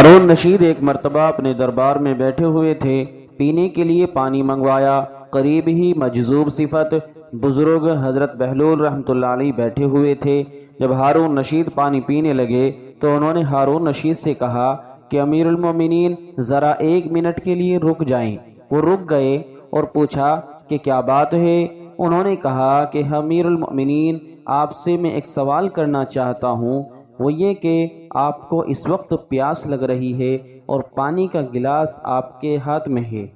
ہارون رشید ایک مرتبہ اپنے دربار میں بیٹھے ہوئے تھے، پینے کے لیے پانی منگوایا۔ قریب ہی مجذوب صفت بزرگ حضرت بہلول رحمۃ اللہ علیہ بیٹھے ہوئے تھے۔ جب ہارون رشید پانی پینے لگے تو انہوں نے ہارون رشید سے کہا کہ امیر المومنین ذرا 1 منٹ کے لیے رک جائیں۔ وہ رک گئے اور پوچھا کہ کیا بات ہے؟ انہوں نے کہا کہ امیر المومنین، آپ سے میں ایک سوال کرنا چاہتا ہوں، وہ یہ کہ آپ کو اس وقت پیاس لگ رہی ہے اور پانی کا گلاس آپ کے ہاتھ میں ہے۔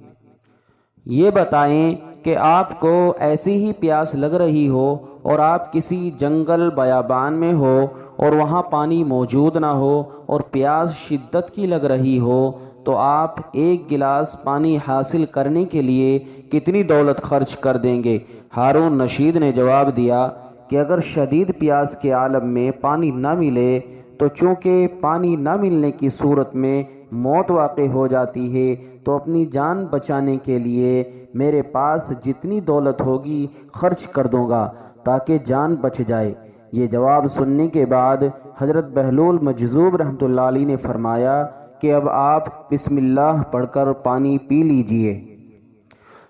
یہ بتائیں کہ آپ کو ایسی ہی پیاس لگ رہی ہو اور آپ کسی جنگل بیابان میں ہو اور وہاں پانی موجود نہ ہو اور پیاس شدت کی لگ رہی ہو، تو آپ 1 گلاس پانی حاصل کرنے کے لیے کتنی دولت خرچ کر دیں گے؟ ہارون رشید نے جواب دیا کہ اگر شدید پیاس کے عالم میں پانی نہ ملے تو چونکہ پانی نہ ملنے کی صورت میں موت واقع ہو جاتی ہے، تو اپنی جان بچانے کے لیے میرے پاس جتنی دولت ہوگی خرچ کر دوں گا تاکہ جان بچ جائے۔ یہ جواب سننے کے بعد حضرت بہلول مجذوب رحمۃ اللہ علیہ نے فرمایا کہ اب آپ بسم اللہ پڑھ کر پانی پی لیجئے۔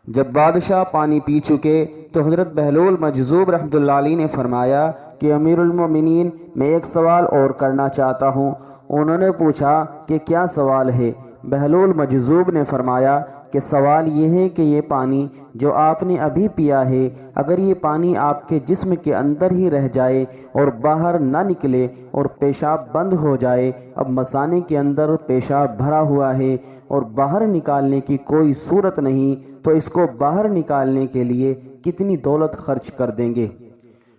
جب بادشاہ پانی پی چکے تو حضرت بہلول مجذوب رحمۃ اللہ علیہ نے فرمایا کہ امیر المومنین، میں ایک سوال اور کرنا چاہتا ہوں۔ انہوں نے پوچھا کہ کیا سوال ہے؟ بہلول مجذوب نے فرمایا کہ سوال یہ ہے کہ یہ پانی جو آپ نے ابھی پیا ہے، اگر یہ پانی آپ کے جسم کے اندر ہی رہ جائے اور باہر نہ نکلے اور پیشاب بند ہو جائے، اب مثانے کے اندر پیشاب بھرا ہوا ہے اور باہر نکالنے کی کوئی صورت نہیں، تو اس کو باہر نکالنے کے لیے کتنی دولت خرچ کر دیں گے؟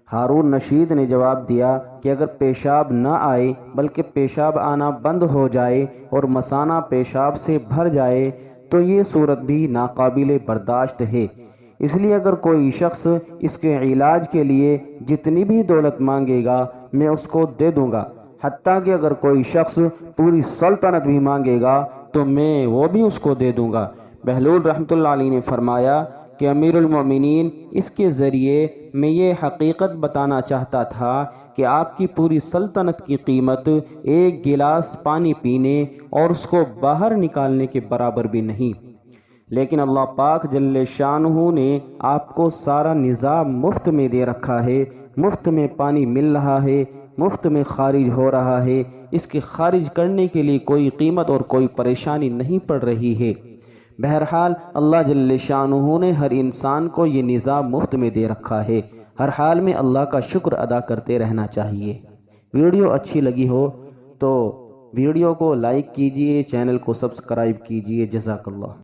ہارون رشید نے جواب دیا کہ اگر پیشاب نہ آئے بلکہ پیشاب آنا بند ہو جائے اور مثانہ پیشاب سے بھر جائے تو یہ صورت بھی ناقابل برداشت ہے۔ اس لیے اگر کوئی شخص اس کے علاج کے لیے جتنی بھی دولت مانگے گا میں اس کو دے دوں گا، حتیٰ کہ اگر کوئی شخص پوری سلطنت بھی مانگے گا تو میں وہ بھی اس کو دے دوں گا۔ بہلول رحمۃ اللہ علیہ نے فرمایا کہ امیر المومنین، اس کے ذریعے میں یہ حقیقت بتانا چاہتا تھا کہ آپ کی پوری سلطنت کی قیمت 1 گلاس پانی پینے اور اس کو باہر نکالنے کے برابر بھی نہیں، لیکن اللہ پاک جل شانہ نے آپ کو سارا نظام مفت میں دے رکھا ہے۔ مفت میں پانی مل رہا ہے، مفت میں خارج ہو رہا ہے، اس کے خارج کرنے کے لیے کوئی قیمت اور کوئی پریشانی نہیں پڑ رہی ہے۔ بہرحال اللہ جل شانہ نے ہر انسان کو یہ نظام مفت میں دے رکھا ہے، ہر حال میں اللہ کا شکر ادا کرتے رہنا چاہیے۔ ویڈیو اچھی لگی ہو تو ویڈیو کو لائک کیجئے، چینل کو سبسکرائب کیجئے۔ جزاک اللہ۔